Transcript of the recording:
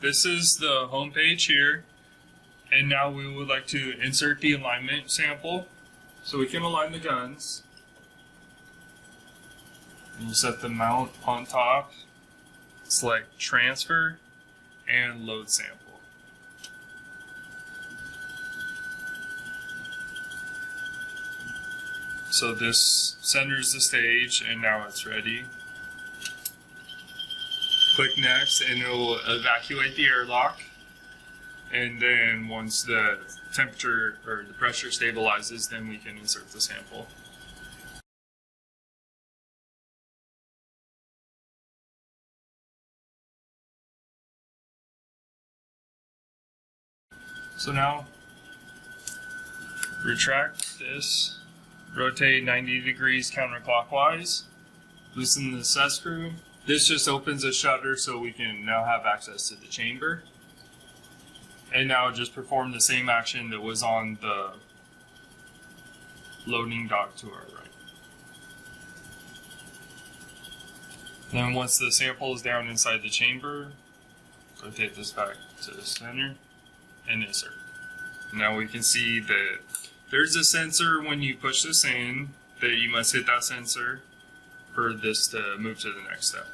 this is the home page here, and now we would like to insert the alignment sample. So we can align the guns. And you set the mount on top, select transfer, and load sample. So this centers the stage, and now it's ready. Click next, and it will evacuate the airlock. And then once the temperature or the pressure stabilizes, then we can insert the sample. So now, retract this. Rotate 90 degrees counterclockwise. Loosen the set screw. This just opens a shutter so we can now have access to the chamber. And now just perform the same action that was on the loading dock to our right. Then once the sample is down inside the chamber, rotate this back to the center and insert. Now we can see that there's a sensor when you push this in, that you must hit that sensor for this to move to the next step.